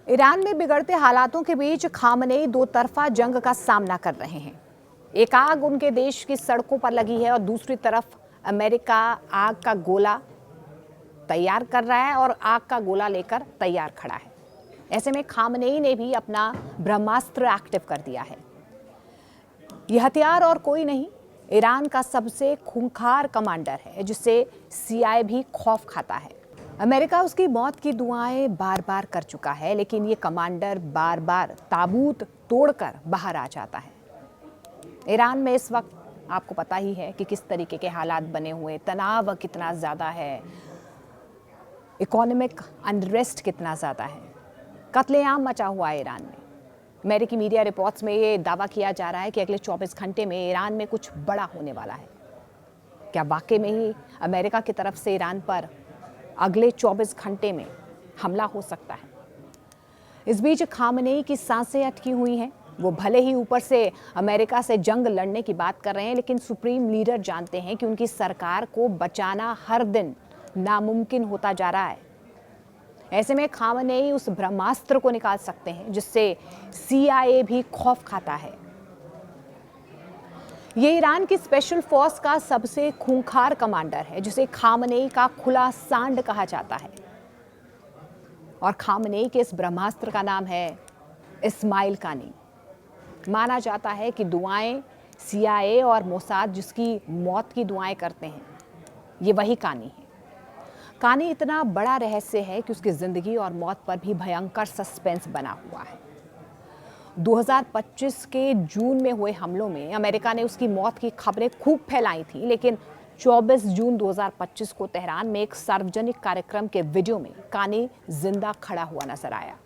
Iran में बिगड़ते हालातों के बीच खामनेई दो तरफा जंग का सामना कर रहे हैं। एक आग उनके देश की सड़कों पर लगी है और दूसरी तरफ अमेरिका आग का गोला तैयार कर रहा है और आग का गोला लेकर तैयार खड़ा है। ऐसे में खामनेई ने भी अपना ब्रह्मास्त्र एक्टिव कर दिया है। यह हथियार और कोई नहीं, ईरान का सबसे खूंखार कमांडर है जिससे सीआईए भी खौफ खाता है। अमेरिका उसकी मौत की दुआएं बार बार कर चुका है, लेकिन ये कमांडर बार बार ताबूत तोड़कर बाहर आ जाता है। ईरान में इस वक्त आपको पता ही है कि किस तरीके के हालात बने हुए, तनाव कितना ज़्यादा है, इकोनॉमिक अनरेस्ट कितना ज़्यादा है, कत्लेआम मचा हुआ है ईरान में। अमेरिकी मीडिया रिपोर्ट्स में ये दावा किया जा रहा है कि अगले 24 घंटे में ईरान में कुछ बड़ा होने वाला है। क्या वाकई में ही अमेरिका की तरफ से ईरान पर अगले 24 घंटे में हमला हो सकता है? इस बीच खामनेई की सांसें अटकी हुई हैं। वो भले ही ऊपर से अमेरिका से जंग लड़ने की बात कर रहे हैं, लेकिन सुप्रीम लीडर जानते हैं कि उनकी सरकार को बचाना हर दिन नामुमकिन होता जा रहा है। ऐसे में खामनेई उस ब्रह्मास्त्र को निकाल सकते हैं जिससे सीआईए भी खौफ खाता है। ये ईरान की स्पेशल फोर्स का सबसे खूंखार कमांडर है जिसे खामनेई का खुला सांड कहा जाता है। और खामनेई के इस ब्रह्मास्त्र का नाम है इस्माइल कानी। माना जाता है कि दुआएं सीआईए और मोसाद जिसकी मौत की दुआएं करते हैं, ये वही कानी है। कानी इतना बड़ा रहस्य है कि उसकी जिंदगी और मौत पर भी भयंकर सस्पेंस बना हुआ है। 2025 के जून में हुए हमलों में अमेरिका ने उसकी मौत की खबरें खूब फैलाई थी, लेकिन 24 जून 2025 को तेहरान में एक सार्वजनिक कार्यक्रम के वीडियो में कानी जिंदा खड़ा हुआ नजर आया।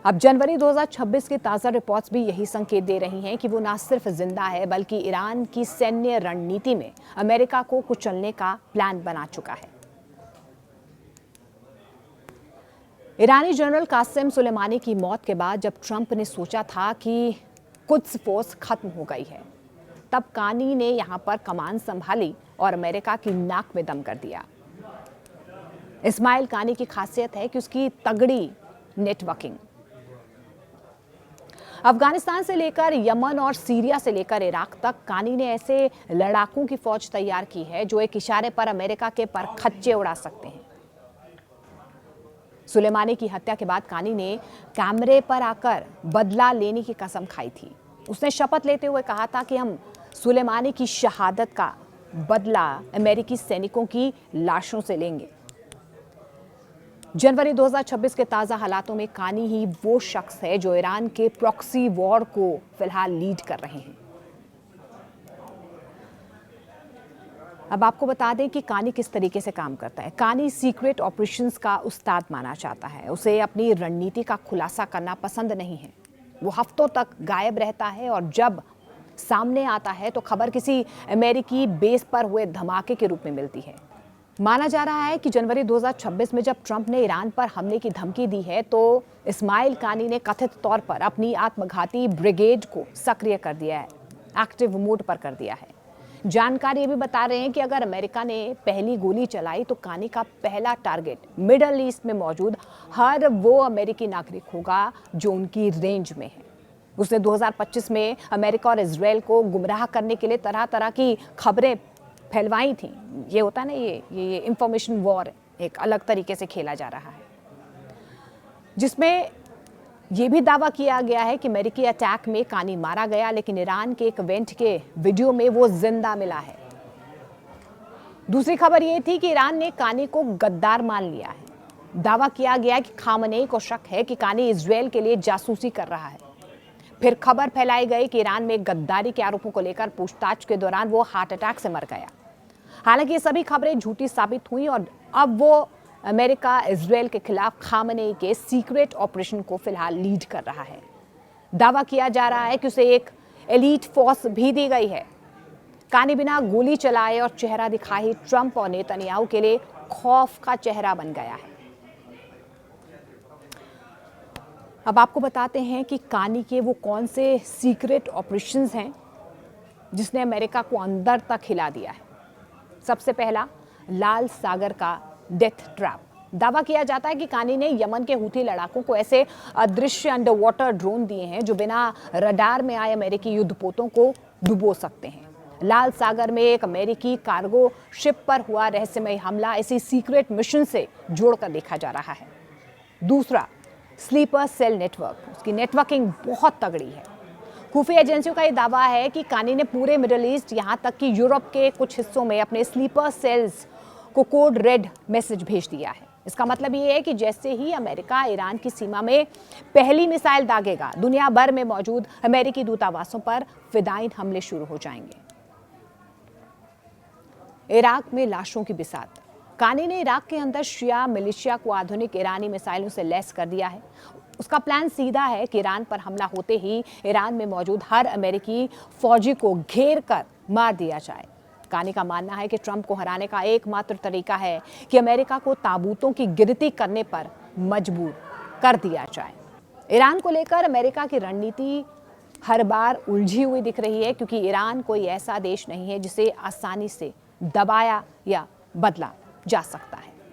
अब जनवरी 2026 की ताज़ा रिपोर्ट्स भी यही संकेत दे रही हैं कि वो ना सिर्फ जिंदा है बल्कि ईरान की सैन्य रणनीति में अमेरिका को कुचलने का प्लान बना चुका है। ईरानी जनरल कासिम सुलेमानी की मौत के बाद जब ट्रंप ने सोचा था कि कुद्स फोर्स खत्म हो गई है, तब कानी ने यहां पर कमान संभाली और अमेरिका की नाक में दम कर दिया। इस्माइल कानी की खासियत है कि उसकी तगड़ी नेटवर्किंग। अफगानिस्तान से लेकर यमन और सीरिया से लेकर इराक तक कानी ने ऐसे लड़ाकों की फौज तैयार की है जो एक इशारे पर अमेरिका के परखच्चे उड़ा सकते हैं। सुलेमानी की हत्या के बाद कानी ने कैमरे पर आकर बदला लेने की कसम खाई थी। उसने शपथ लेते हुए कहा था कि हम सुलेमानी की शहादत का बदला अमेरिकी सैनिकों की लाशों से लेंगे। जनवरी 2026 के ताज़ा हालातों में कानी ही वो शख्स है जो ईरान के प्रॉक्सी वॉर को फिलहाल लीड कर रहे हैं। अब आपको बता दें कि कानी किस तरीके से काम करता है। कानी सीक्रेट ऑपरेशंस का उस्ताद माना जाता है। उसे अपनी रणनीति का खुलासा करना पसंद नहीं है। वो हफ्तों तक गायब रहता है और जब सामने आता है तो खबर किसी अमेरिकी बेस पर हुए धमाके के रूप में मिलती है। माना जा रहा है कि जनवरी 2026 में जब ट्रंप ने ईरान पर हमले की धमकी दी है तो इस्माइल कानी ने कथित तौर पर अपनी आत्मघाती ब्रिगेड को सक्रिय कर दिया है, एक्टिव मोड पर कर दिया है। जानकारी ये भी बता रहे हैं कि अगर अमेरिका ने पहली गोली चलाई तो कानी का पहला टारगेट मिडल ईस्ट में मौजूद हर वो अमेरिकी नागरिक होगा जो उनकी रेंज में है। उसने 2025 में अमेरिका और इजराइल को गुमराह करने के लिए तरह तरह की खबरें फैलवाई थी। ये होता है ना, ये इंफॉर्मेशन वॉर एक अलग तरीके से खेला जा रहा है, जिसमें ये भी दावा किया गया है कि अमेरिकी अटैक में कानी मारा गया, लेकिन ईरान के एक इवेंट के वीडियो में वो जिंदा मिला है। दूसरी खबर ये थी कि ईरान ने कानी को गद्दार मान लिया है। दावा किया गया कि खामनेई को शक है कि कानी इजराइल के लिए जासूसी कर रहा है। फिर खबर फैलाई गई कि ईरान में गद्दारी के आरोपों को लेकर पूछताछ के दौरान वो हार्ट अटैक से मर गया। हालांकि ये सभी खबरें झूठी साबित हुई और अब वो अमेरिका इजराइल के खिलाफ खामनेई के सीक्रेट ऑपरेशन को फिलहाल लीड कर रहा है। दावा किया जा रहा है कि उसे एक एलीट फोर्स भी दी गई है। कानी बिना गोली चलाए और चेहरा दिखाए ट्रंप और नेतन्याहू के लिए खौफ का चेहरा बन गया है। अब आपको बताते हैं कि कानी के वो कौन से सीक्रेट ऑपरेशंस हैं जिसने अमेरिका को अंदर तक हिला दिया है। सबसे पहला, लाल सागर का डेथ ट्रैप। दावा किया जाता है कि कानी ने यमन के हूथी लड़ाकों को ऐसे अदृश्य अंडर वाटर ड्रोन दिए हैं जो बिना रडार में आए अमेरिकी युद्धपोतों को डुबो सकते हैं। लाल सागर में एक अमेरिकी कार्गो शिप पर हुआ रहस्यमय हमला इसी सीक्रेट मिशन से जोड़कर देखा जा रहा है। दूसरा, स्लीपर सेल नेटवर्क, उसकी नेटवर्किंग बहुत तगड़ी है। खुफिया एजेंसियों का यह दावा है कि कानी ने पूरे मिडिल ईस्ट, यहां तक कि यूरोप के कुछ हिस्सों में अपने स्लीपर सेल्स को कोड रेड मैसेज भेज दिया है। इसका मतलब ये है कि जैसे ही अमेरिका ईरान की सीमा में पहली मिसाइल दागेगा, दुनिया भर में मौजूद अमेरिकी दूतावासों पर फिदायिन हमले शुरू हो जाएंगे। इराक में लाशों की बिसात। कानी ने इराक के अंदर शिया मिलिशिया को आधुनिक ईरानी मिसाइलों से लैस कर दिया है। उसका प्लान सीधा है कि ईरान पर हमला होते ही ईरान में मौजूद हर अमेरिकी फौजी को घेर कर मार दिया जाए। कानी का मानना है कि ट्रंप को हराने का एकमात्र तरीका है कि अमेरिका को ताबूतों की गिनती करने पर मजबूर कर दिया जाए। ईरान को लेकर अमेरिका की रणनीति हर बार उलझी हुई दिख रही है, क्योंकि ईरान कोई ऐसा देश नहीं है जिसे आसानी से दबाया या बदला जा सकता है।